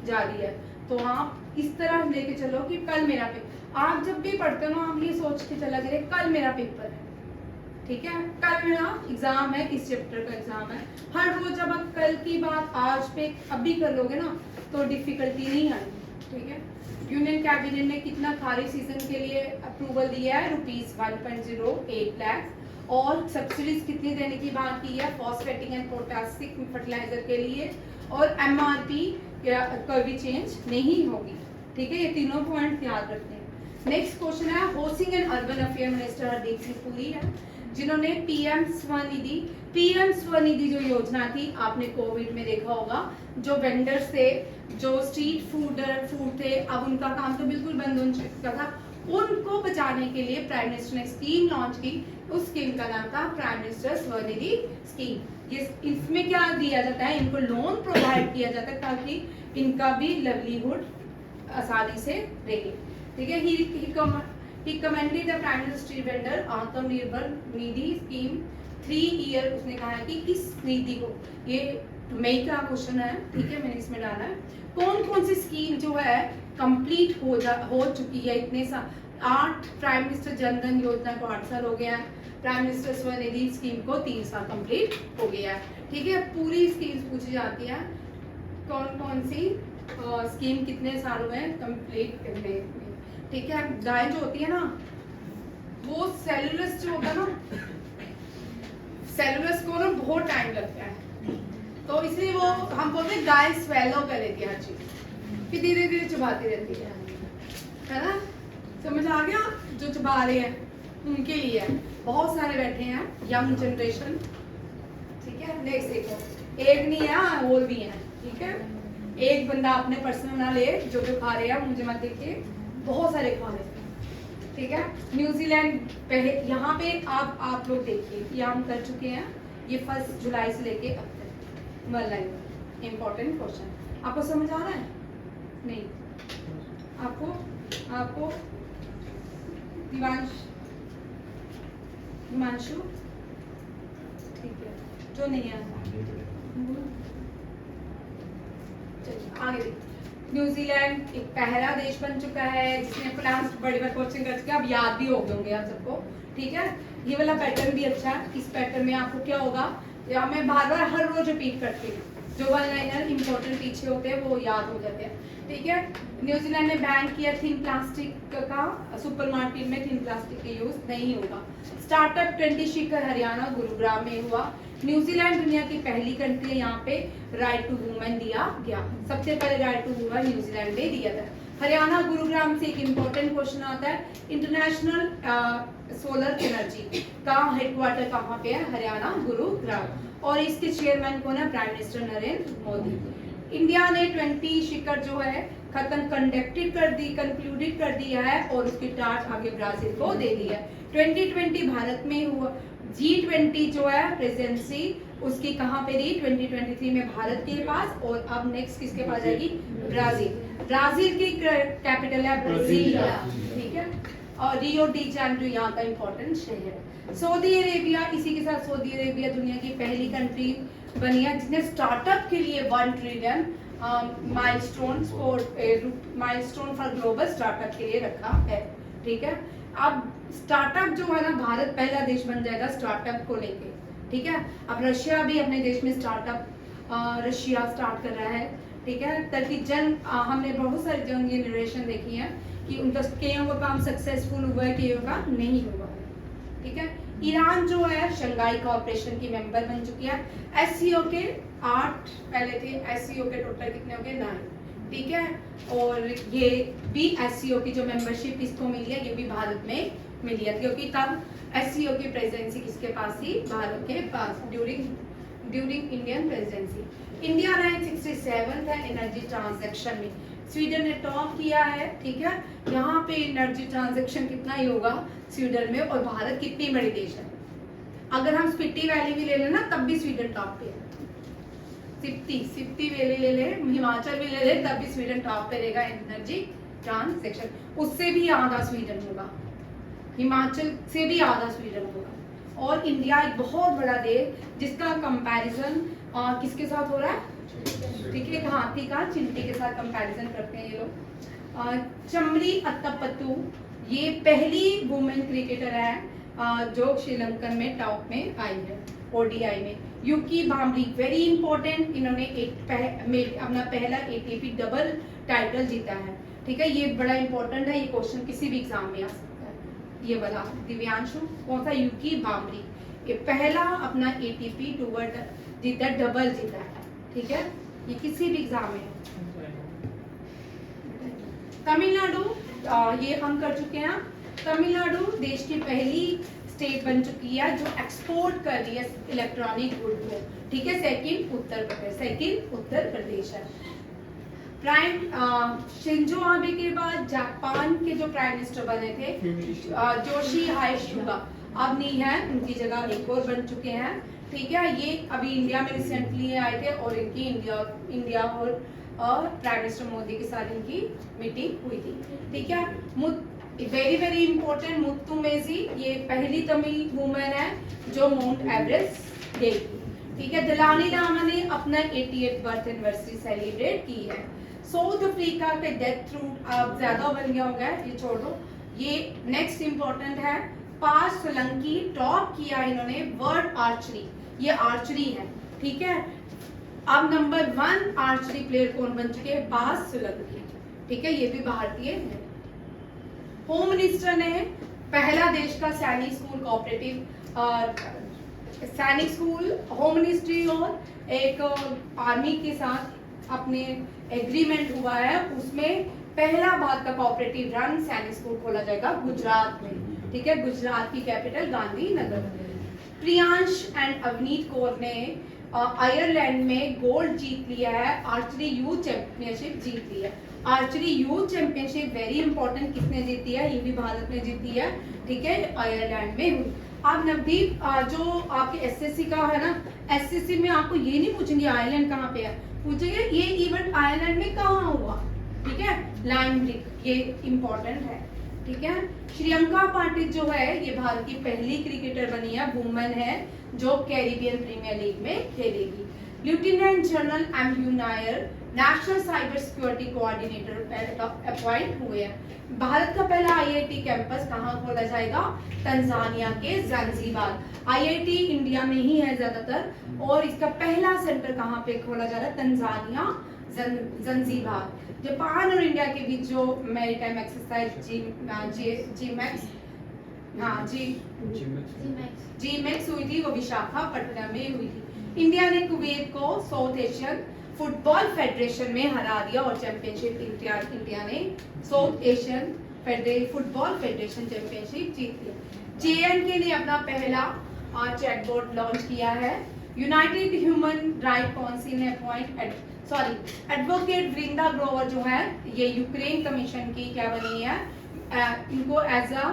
जा रही है। तो आप इस तरह लेके चलो कि कल मेरा पेपर, आप जब भी पढ़ते हो ना, आप ये सोच के चला करें कल मेरा पेपर है, ठीक है, कल मेरा एग्जाम है, इस चैप्टर का एग्जाम है। हर रोज जब आप कल की बात आज पे अभी कर लोगे ना तो डिफिकल्टी नहीं आएगी, ठीक है। यूनियन कैबिनेट ने कितना खारिफ सीजन के लिए अप्रूवल दिया है? ₹1.08 लाख। और सब्सिडीज कितनी देने की बात की है? फॉस्फेटिक एंड पोटासिक फर्टिलाइजर के लिए, और एमआरपी कभी चेंज नहीं होगी, ठीक है। ये तीनों पॉइंट याद रखते हैं। नेक्स्ट क्वेश्चन है, housing and urban affair minister Hardeep Singh Puri है, जिन्होंने पीएम स्वनिधि जो योजना थी, आपने कोविड में देखा होगा, जो वेंडर्स थे, जो स्ट्रीट फूड थे, अब उनका काम तो बिल्कुल बंद हो चुका था, उनको बचाने के लिए प्राइम मिनिस्टर ने स्कीम लॉन्च की। उस स्कीम का नाम था प्राइम मिनिस्टर स्वनिधि स्कीम। ये इसमें क्या दिया जाता है, इनको लोन प्रोवाइड किया जाता है ताकि इनका भी लिवलीहुड आसानी से रहे। ठीक है, he commended the prime minister vendor Atmanirbhar Nidhi scheme 3 year. उसने कहा है कि इस निधि को, ये मई का क्वेश्चन है, ठीक है, मैंने इसमें डाला है कौन कौन सी स्कीम जो है कंप्लीट हो चुकी है। इतने 8 प्राइम मिनिस्टर जनधन योजना को 8 साल हो गया है, प्राइम मिनिस्टर स्वनिधि स्कीम को 3 साल कंप्लीट हो गया है। ठीक है, पूरी स्कीम्स पूछी जाती है, कौन कौन सी स्कीम कितने साल हुए हैं कंप्लीट करने में। ठीक है, गाय जो होती है ना, वो सेलुलस जो होता है ना, सेलुलस को ना बहुत टाइम लगता है, तो इसलिए वो हम बोलते हैं गाय स्वेलो कर लेती है हर चीज, फिर धीरे धीरे चबाती रहती है ना। समझ आ गया? जो चबा रहे हैं उनके लिए है। बहुत सारे बैठे हैं यंग जनरेशन। ठीक है, नेक्स्ट देखो, एक नहीं है और भी है। ठीक है, एक बंदा अपने पर्सनल ना ले, जो जो खा रहे हैं मुझे मत देखिए, बहुत सारे खा रहे हैं। ठीक है, न्यूजीलैंड पहले, यहाँ पे आप लोग देखिए, ये हम कर चुके हैं, ये 1 जुलाई से लेके अब तक लाइव इम्पोर्टेंट क्वेश्चन। आपको समझ आ रहा है? नहीं आपको हिमांशु ठीक है, जो नहीं आता आगे देखिए। न्यूजीलैंड एक पहला देश बन चुका है जिसने प्लान्स बड़ी बार कोचिंग कर चुके हैं, अब याद भी हो गए होंगे आप सबको। ठीक है, ये वाला पैटर्न भी अच्छा है। इस पैटर्न में आपको क्या होगा, या मैं बार बार हर रोज रिपीट करती हूँ, जो वन लाइनर इंपॉर्टेंट पीछे होते हैं वो याद हो जाते हैं। ठीक है, न्यूजीलैंड ने बैन किया थिन प्लास्टिक का, सुपरमार्केट में थिन प्लास्टिक का यूज नहीं होगा। स्टार्टअप 20 शिखर हरियाणा गुरुग्राम में हुआ। न्यूजीलैंड दुनिया की पहली कंट्री है यहाँ पे राइट टू वुमेन दिया गया, सबसे पहले राइट टू वुमेन न्यूजीलैंड में दिया था। हरियाणा गुरुग्राम से एक इम्पोर्टेंट क्वेश्चन आता है, इंटरनेशनल सोलर एनर्जी का हेडक्वार्टर कहाँ पे है, हरियाणा गुरुग्राम, और इसके चेयरमैन कौन है, prime minister Narendra Modi. India ने 20 शिखर जो है कंडक्टेड कंक्लूडेड कर दिया है और उसकी टास्क आगे ब्राजील को दे दी है। 2020 भारत में हुआ। G20 जो है प्रेसिडेंसी उसकी कहाँ पे रही, 2023 में भारत के पास, और अब नेक्स्ट किसके पास जाएगी, ब्राजील की कैपिटल है ब्राजीलिया। ठीक है, और रियो डी जेनेरो यहाँ का इंपॉर्टेंट शहर है। सऊदी अरेबिया, इसी के साथ सऊदी अरेबिया दुनिया की पहली कंट्री बनी है जिसने स्टार्टअप के लिए 1 trillion milestone for global startup के लिए रखा है। ठीक है, अब स्टार्टअप जो है ना, भारत पहला देश बन जाएगा स्टार्टअप को लेके। ठीक है, अब रशिया भी अपने देश में स्टार्टअप रशिया स्टार्ट कर रहा है। ठीक है, ताकि हमने बहुत सारी यंग जनरेशन देखी है कि उनका कईयों का काम सक्सेसफुल हुआ है, कईयों का नहीं हुआ है। ठीक है, ईरान जो है शंघाई कोऑपरेशन की मेंबर बन चुकी है। एससीओ के 8 पहले थे, एससीओ के टोटल कितने हो गए, 9। ठीक है, और ये भी एससीओ की जो मेंबरशिप इसको मिली है, ये भी भारत में मिली है, क्योंकि तब एससीओ की प्रेसिडेंसी किसके पास थी, भारत के पास, during Indian presidency. India rank 67 है एनर्जी ट्रांजैक्शन में, स्वीडन ने टॉप किया है। ठीक है, यहाँ पे एनर्जी ट्रांजैक्शन कितना ही होगा स्वीडन में, और भारत कितनी बड़ी देश है, अगर हम स्पीति वैली भी ले लें ना तब भी स्वीडन टॉप पे है। स्पीति वैली ले ले, हिमाचल भी ले ले, तब भी स्वीडन टॉप पे रहेगा एनर्जी ट्रांजैक्शन, उससे भी आधा स्वीडन होगा, हिमाचल से भी आधा स्वीडन होगा। और इंडिया एक बहुत बड़ा देश जिसका कंपैरिजन किसके साथ हो रहा है, ठीक है, एक हाथी का चिंटी के साथ कंपैरिजन करते हैं ये लोग। चमरी अत्तपत्तू ये पहली वुमेन क्रिकेटर है जो श्रीलंकन में टॉप में आई है ओडीआई में। यूकी भांबरी वेरी इंपॉर्टेंट, इन्होंने अपना पहला एटीपी डबल टाइटल जीता है। ठीक है, ये बड़ा इंपॉर्टेंट है, ये क्वेश्चन किसी भी एग्जाम में आ सकता है। ये वाला दिव्यांशु कौन सा, यूकी भांबरी, ये पहला अपना एटीपी टूर जीता, डबल जीता है। ठीक है, ये किसी भी एग्जाम में। तमिलनाडु ये हम कर चुके हैं। तमिलनाडु देश की पहली स्टेट बन चुकी है जो एक्सपोर्ट कर रही है इलेक्ट्रॉनिक गुड को। ठीक है, सेकंड उत्तर प्रदेश है। शिंजो आबे के बाद जापान के जो प्राइम मिनिस्टर बने थे जोशी हाइशुगा, अब नहीं है, उनकी जगह एक और बन चुके हैं। ठीक है, ये अभी इंडिया में रिसेंटली आए थे और इनकी इंडिया और प्राइम मिनिस्टर मोदी के साथ इनकी मीटिंग हुई थी। ठीक है, वेरी वेरी इंपॉर्टेंट, मुत्तुमेजी ये पहली तमिल वुमेन है जो माउंट एवरेस्ट गई। ठीक है, दलानी लामा ने अपना 88th बर्थ एनिवर्सरी सेलिब्रेट की है। साउथ अफ्रीका के डेथ रूट अब ज्यादा बन गया होगा, ये छोड़ दो। ये नेक्स्ट इंपॉर्टेंट है, पास सोलंकी टॉप किया इन्होंने वर्ल्ड आर्चरी, ये आर्चरी है। ठीक है, अब नंबर 1 आर्चरी प्लेयर कौन बन चुके हैं? पास सोलंकी। ठीक है, ये भी भारतीय है। होम मिनिस्टर ने पहला देश का सैनिक स्कूल कोऑपरेटिव सैनिक स्कूल होम मिनिस्ट्री और एक आर्मी के साथ अपने एग्रीमेंट हुआ है, उसमें पहला भारत का कोऑपरेटिव रन सैनिक स्कूल खोला जाएगा गुजरात में। ठीक है, गुजरात की कैपिटल गांधीनगर। प्रियांश एंड अवनीत कौर ने आयरलैंड में गोल्ड जीत लिया है, आर्चरी यूथ चैंपियनशिप जीत ली है। Archery youth championship very important, किसने जीती है? ये भी भारत ने जीती है। ठीक है, आयरलैंड में हुई। अब नवदीप जो आपके एसएससी का है ना, एसएससी में आपको ये नहीं पूछेंगे आयरलैंड कहाँ पे है, पूछेंगे ये इवेंट आयरलैंड में कहाँ हुआ। ठीक है, लाइन ब्रिक, ये इंपॉर्टेंट है। ठीक है, श्रियंका पाटिल जो है ये भारत की पहली क्रिकेटर बनी है, वुमेन है, जो कैरिबियन प्रीमियर लीग में खेलेगी। Lieutenant general MU Nair national cyber security coordinator appoint हुए हैं। भारत का पहला आईआईटी कैंपस कहाँ खोला जाएगा? तंजानिया के ज़ंजीबार। आईआईटी इंडिया में ही है ज्यादातर, और इसका पहला सेंटर कहाँ पे खोला जा रहा है? तंजानिया ज़ंजीबार। जापान और इंडिया के बीच जो मैरीटाइम एक्सरसाइज जीमैक्स हुई थी, वो विशाखापट्टनम में हुई थी। इंडिया ने कुवैत को साउथ एशियन फुटबॉल फेडरेशन में हरा दिया और चैंपियनशिप इंडिया ने South Asian football federation championship जीत लिया। जेएनके ने अपना पहला चैटबॉट लॉन्च किया है। यूनाइटेड ह्यूमन राइट काउंसिल ने एडवोकेट वृंदा ग्रोवर जो है ये यूक्रेन कमीशन की क्या बनी है, इनको as a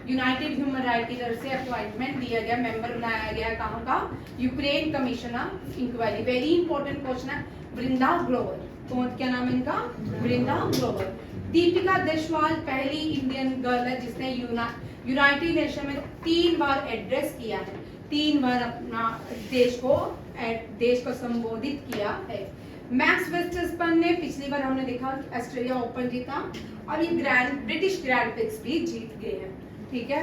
united human right की तरफ से अपॉइंटमेंट दिया गया, मेंबर बनाया गया कहाँ का? Ukraine commissioner inquiry. Very important question है, वृंदा ग्रोवर, कौन, क्या नाम है इनका? वृंदा ग्रोवर। दीपिका देशवाल पहली इंडियन गर्ल है जिसने यूनाइटेड नेशन में 3 बार एड्रेस किया है, 3 बार अपना देश को संबोधित किया है। मैक्स वेस्टरस्पन ने पिछली बार हमने देखा ऑस्ट्रेलिया ओपन जीता, और ये ब्रिटिश ग्रैंड प्रिक्स भी जीत गए हैं। ठीक है,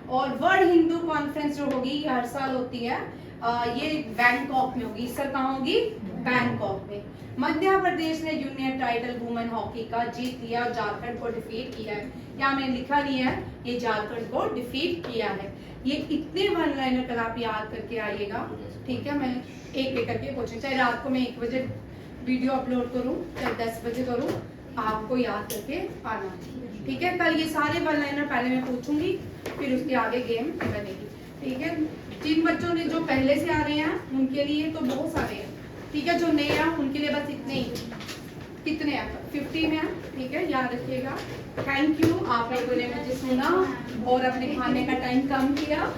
और वर्ल्ड हिंदू कॉन्फ्रेंस जो होगी ये हर साल होती है, ये बैंकॉक में होगी। इस साल कहाँ होगी? बैंकॉक में। मध्य प्रदेश ने जूनियर टाइटल वुमेन हॉकी का जीत लिया और झारखंड को डिफीट किया है। यहाँ मैंने लिखा नहीं है, ये झारखंड को डिफीट किया है। ये इतने वन लाइनर कल आप याद करके आइएगा। ठीक है, मैं एक एक करके पूछूं, चाहे रात को मैं 1 बजे वीडियो अपलोड करूं चाहे 10 बजे करूं, आपको याद करके आना। ठीक है, कल ये सारे वन लाइनर पहले मैं पूछूंगी, फिर उसके आगे गेम बनेगी। ठीक है, जिन बच्चों ने जो पहले से आ रहे हैं उनके लिए तो बहुत सारे हैं। ठीक है, जो नए हैं उनके लिए बस इतने ही। कितने हैं? 50 में है। ठीक है, याद रखिएगा। थैंक यू, आप लोगों ने मुझे सुना और अपने खाने का टाइम कम किया।